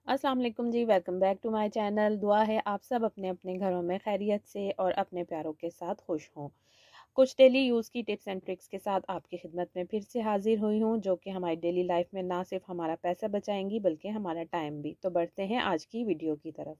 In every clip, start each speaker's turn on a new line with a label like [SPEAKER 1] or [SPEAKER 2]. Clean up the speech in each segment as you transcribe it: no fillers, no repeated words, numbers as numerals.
[SPEAKER 1] अस्सलाम वालेकुम जी, welcome back to my channel. दुआ है आप सब अपने अपने घरों में खैरियत से और अपने प्यारों के साथ खुश हों। कुछ डेली यूज़ की टिप्स एंड ट्रिक्स के साथ आपकी खिदमत में फिर से हाजिर हुई हूँ, जो कि हमारी डेली लाइफ में ना सिर्फ हमारा पैसा बचाएंगी बल्कि हमारा टाइम भी। तो बढ़ते हैं आज की वीडियो की तरफ।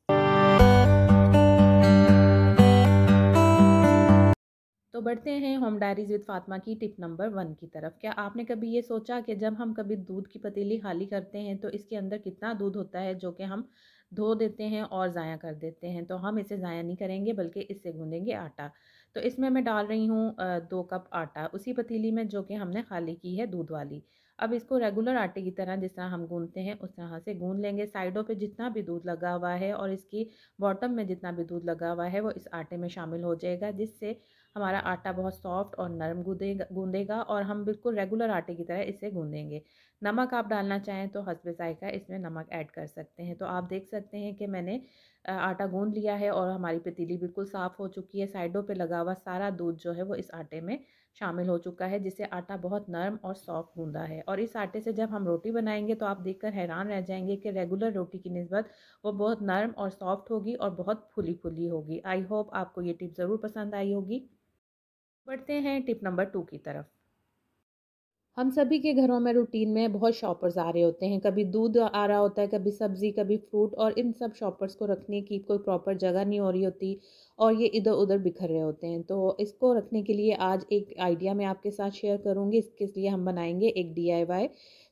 [SPEAKER 1] तो बढ़ते हैं होम डायरीज विद फातिमा की टिप नंबर 1 की तरफ। क्या आपने कभी ये सोचा कि जब हम कभी दूध की पतीली खाली करते हैं तो इसके अंदर कितना दूध होता है जो कि हम धो देते हैं और ज़ाया कर देते हैं। तो हम इसे ज़ाया नहीं करेंगे बल्कि इससे गूंदेंगे आटा। तो इसमें मैं डाल रही हूँ 2 कप आटा उसी पतीली में जो कि हमने खाली की है दूध वाली। अब इसको रेगुलर आटे की तरह जिस तरह हम गूंदते हैं उस तरह से गूंद लेंगे। साइडों पे जितना भी दूध लगा हुआ है और इसकी बॉटम में जितना भी दूध लगा हुआ है वो इस आटे में शामिल हो जाएगा, जिससे हमारा आटा बहुत सॉफ्ट और नरम गूंदेगा और हम बिल्कुल रेगुलर आटे की तरह इसे गूंदेंगे। नमक आप डालना चाहें तो हस्बे ज़ायक़ा इसमें नमक ऐड कर सकते हैं। तो आप देख सकते हैं कि मैंने आटा गूंद लिया है और हमारी पतीली बिल्कुल साफ़ हो चुकी है। साइडों पे लगा हुआ सारा दूध जो है वो इस आटे में शामिल हो चुका है, जिससे आटा बहुत नरम और सॉफ्ट गूंदा है। और इस आटे से जब हम रोटी बनाएंगे तो आप देखकर हैरान रह जाएंगे कि रेगुलर रोटी की निस्बत वो बहुत नरम और सॉफ्ट होगी और बहुत फुली फुली होगी। आई होप आपको ये टिप ज़रूर पसंद आई होगी। बढ़ते हैं टिप नंबर 2 की तरफ। हम सभी के घरों में रूटीन में बहुत शॉपर्स आ रहे होते हैं। कभी दूध आ रहा होता है, कभी सब्ज़ी, कभी फ्रूट, और इन सब शॉपर्स को रखने की कोई प्रॉपर जगह नहीं हो रही होती और ये इधर-उधर बिखर रहे होते हैं। तो इसको रखने के लिए आज एक आइडिया मैं आपके साथ शेयर करूँगी। इसके लिए हम बनाएँगे एक डीआईवाई।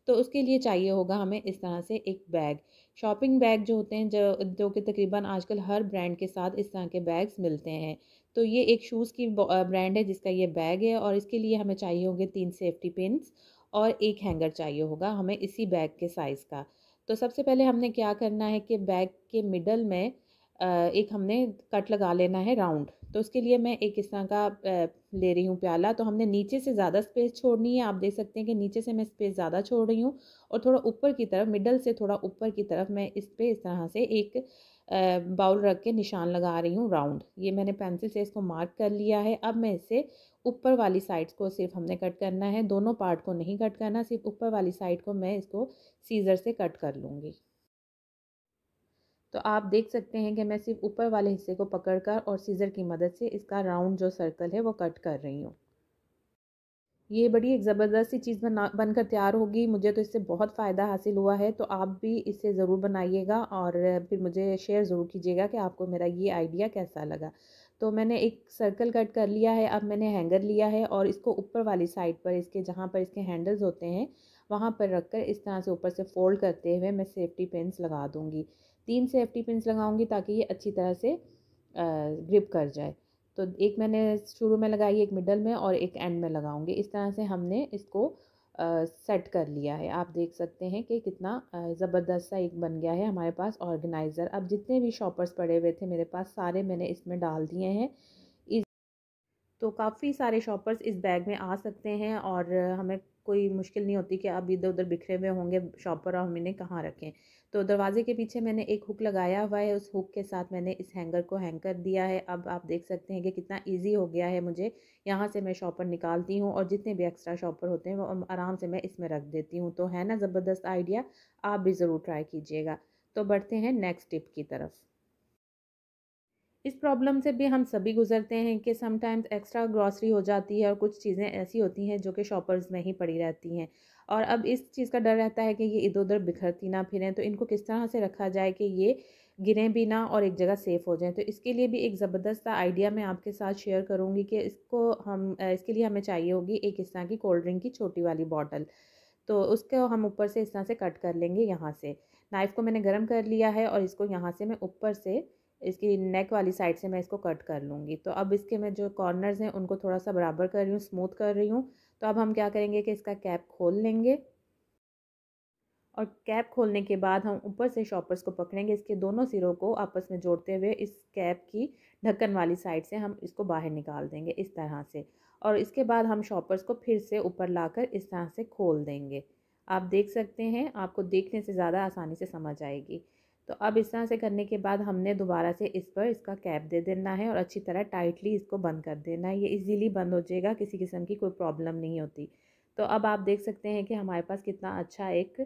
[SPEAKER 1] तो उसके लिए चाहिए होगा हमें इस तरह से एक बैग। शॉपिंग बैग जो होते हैं, जो कि तकरीबन आजकल हर ब्रांड के साथ इस तरह के बैग्स मिलते हैं। तो ये एक शूज़ की ब्रांड है जिसका ये बैग है, और इसके लिए हमें चाहिए होंगे 3 सेफ्टी पिन्स और एक हैंगर चाहिए होगा हमें इसी बैग के साइज़ का। तो सबसे पहले हमने क्या करना है कि बैग के मिडल में एक हमने कट लगा लेना है राउंड। तो उसके लिए मैं एक इस तरह का ले रही हूँ प्याला। तो हमने नीचे से ज़्यादा स्पेस छोड़नी है। आप देख सकते हैं कि नीचे से मैं स्पेस ज़्यादा छोड़ रही हूँ और थोड़ा ऊपर की तरफ, मिडल से थोड़ा ऊपर की तरफ मैं इस पे इस तरह से एक बाउल रख के निशान लगा रही हूँ राउंड। ये मैंने पेंसिल से इसको मार्क कर लिया है। अब मैं इसे ऊपर वाली साइड्स को सिर्फ हमने कट करना है, दोनों पार्ट को नहीं कट करना, सिर्फ ऊपर वाली साइड को मैं इसको सीज़र से कट कर लूँगी। तो आप देख सकते हैं कि मैं सिर्फ ऊपर वाले हिस्से को पकड़कर और सीज़र की मदद से इसका राउंड जो सर्कल है वो कट कर रही हूँ। ये बड़ी एक ज़बरदस्त सी चीज़ बनकर तैयार होगी। मुझे तो इससे बहुत फ़ायदा हासिल हुआ है। तो आप भी इसे ज़रूर बनाइएगा और फिर मुझे शेयर ज़रूर कीजिएगा कि आपको मेरा ये आइडिया कैसा लगा। तो मैंने एक सर्कल कट कर लिया है। अब मैंने हैंगर लिया है और इसको ऊपर वाली साइड पर, इसके जहाँ पर इसके हैंडल्स होते हैं वहाँ पर रख कर इस तरह से ऊपर से फ़ोल्ड करते हुए मैं सेफ्टी पिन्स लगा दूँगी। 3 सेफ्टी पिन्स लगाऊँगी ताकि ये अच्छी तरह से ग्रिप कर जाए। तो एक मैंने शुरू में लगाई, एक मिडल में और एक एंड में लगाऊंगी। इस तरह से हमने इसको सेट कर लिया है। आप देख सकते हैं कि कितना ज़बरदस्त सा एक बन गया है हमारे पास ऑर्गेनाइज़र। अब जितने भी शॉपर्स पड़े हुए थे मेरे पास सारे मैंने इसमें डाल दिए हैं। तो काफ़ी सारे शॉपर्स इस बैग में आ सकते हैं और हमें कोई मुश्किल नहीं होती कि अब इधर उधर बिखरे हुए होंगे शॉपर और हम इन्हें कहाँ रखें। तो दरवाजे के पीछे मैंने एक हुक लगाया हुआ है, उस हुक के साथ मैंने इस हैंगर को हैंग कर दिया है। अब आप देख सकते हैं कि कितना इजी हो गया है मुझे। यहाँ से मैं शॉपर निकालती हूँ और जितने भी एक्स्ट्रा शॉपर होते हैं वो आराम से मैं इसमें रख देती हूँ। तो है ना ज़बरदस्त आइडिया, आप भी ज़रूर ट्राई कीजिएगा। तो बढ़ते हैं नेक्स्ट टिप की तरफ। इस प्रॉब्लम से भी हम सभी गुजरते हैं कि समटाइम्स एक्स्ट्रा ग्रॉसरी हो जाती है और कुछ चीज़ें ऐसी होती हैं जो कि शॉपर्स में ही पड़ी रहती हैं, और अब इस चीज़ का डर रहता है कि ये इधर उधर बिखरती ना फिरें। तो इनको किस तरह से रखा जाए कि ये गिरें भी ना और एक जगह सेफ़ हो जाएं। तो इसके लिए भी एक ज़बरदस्त सा आइडिया मैं आपके साथ शेयर करूँगी कि इसके लिए हमें चाहिए होगी एक इस तरह की कोल्ड ड्रिंक की छोटी वाली बॉटल। तो उसको हम ऊपर से इस तरह से कट कर लेंगे। यहाँ से नाइफ़ को मैंने गरम कर लिया है और इसको यहाँ से मैं ऊपर से इसकी नेक वाली साइड से मैं इसको कट कर लूँगी। तो अब इसके मैं जो कॉर्नर्स हैं उनको थोड़ा सा बराबर कर रही हूँ, स्मूथ कर रही हूँ। तो अब हम क्या करेंगे कि इसका कैप खोल लेंगे और कैप खोलने के बाद हम ऊपर से शॉपर्स को पकड़ेंगे, इसके दोनों सिरों को आपस में जोड़ते हुए इस कैप की ढक्कन वाली साइड से हम इसको बाहर निकाल देंगे इस तरह से। और इसके बाद हम शॉपर्स को फिर से ऊपर लाकर इस तरह से खोल देंगे। आप देख सकते हैं, आपको देखने से ज़्यादा आसानी से समझ आएगी। तो अब इस तरह से करने के बाद हमने दोबारा से इस पर इसका कैप दे देना है और अच्छी तरह टाइटली इसको बंद कर देना है। ये इजीली बंद हो जाएगा, किसी किस्म की कोई प्रॉब्लम नहीं होती। तो अब आप देख सकते हैं कि हमारे पास कितना अच्छा एक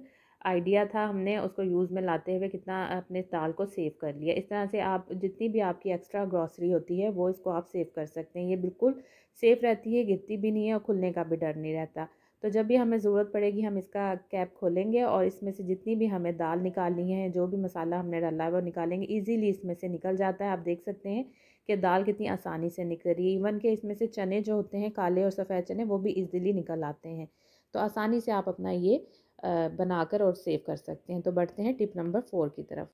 [SPEAKER 1] आइडिया था, हमने उसको यूज़ में लाते हुए कितना अपने दाल को सेव कर लिया। इस तरह से आप जितनी भी आपकी एक्स्ट्रा ग्रॉसरी होती है वो इसको आप सेव कर सकते हैं। ये बिल्कुल सेफ़ रहती है, गिरती भी नहीं है और खुलने का भी डर नहीं रहता। तो जब भी हमें ज़रूरत पड़ेगी हम इसका कैप खोलेंगे और इसमें से जितनी भी हमें दाल निकालनी है, जो भी मसाला हमने डाला है वो निकालेंगे। ईज़िली इसमें से निकल जाता है। आप देख सकते हैं कि दाल कितनी आसानी से निकल रही है। इवन कि इसमें से चने जो होते हैं, काले और सफ़ेद चने, वो भी ईज़िली निकल आते हैं। तो आसानी से आप अपना ये बनाकर और सेव कर सकते हैं। तो बढ़ते हैं टिप नंबर 4 की तरफ।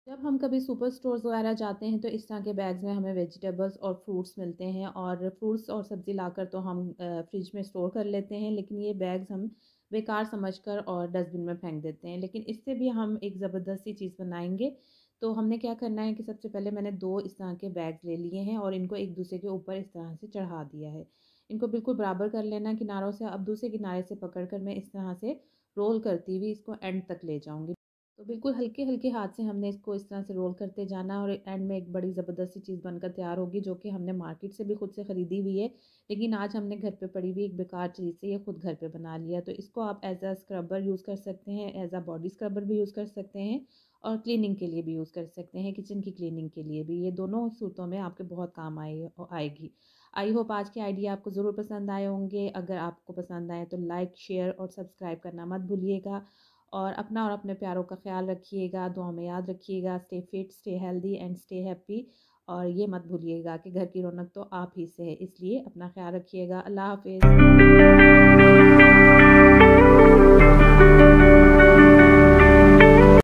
[SPEAKER 1] जब हम कभी सुपर स्टोर्स वगैरह जाते हैं तो इस तरह के बैग्स में हमें वेजिटेबल्स और फ्रूट्स मिलते हैं, और फ्रूट्स और सब्ज़ी लाकर तो हम फ्रिज में स्टोर कर लेते हैं, लेकिन ये बैग्स हम बेकार समझकर और डस्टबिन में फेंक देते हैं। लेकिन इससे भी हम एक ज़बरदस्त सी चीज़ बनाएंगे। तो हमने क्या करना है कि सबसे पहले मैंने 2 इस तरह के बैग्स ले लिए हैं और इनको एक दूसरे के ऊपर इस तरह से चढ़ा दिया है। इनको बिल्कुल बराबर कर लेना किनारों से। अब दूसरे किनारे से पकड़ कर मैं इस तरह से रोल करती हुई इसको एंड तक ले जाऊँगी। तो बिल्कुल हल्के-हल्के हाथ से हमने इसको इस तरह से रोल करते जाना और एंड में एक बड़ी ज़बरदस्त सी चीज़ बनकर तैयार होगी, जो कि हमने मार्केट से भी खुद से ख़रीदी हुई है। लेकिन आज हमने घर पे पड़ी हुई एक बेकार चीज़ से ये खुद घर पे बना लिया। तो इसको आप एज़ अ स्क्रबर यूज़ कर सकते हैं, एज़ अ बॉडी स्क्रबर भी यूज़ कर सकते हैं और क्लीनिंग के लिए भी यूज़ कर सकते हैं, किचन की क्लीनिंग के लिए भी। ये दोनों सूरतों में आपके बहुत काम आएगी। आई होप आज के आइडिया आपको ज़रूर पसंद आए होंगे। अगर आपको पसंद आए तो लाइक, शेयर और सब्सक्राइब करना मत भूलिएगा। और अपना और अपने प्यारों का ख़्याल रखिएगा, दुआ में याद रखिएगा। Stay fit, stay healthy and stay happy. और ये मत भूलिएगा कि घर की रौनक तो आप ही से है, इसलिए अपना ख़्याल रखिएगा। अल्लाह हाफ़िज़।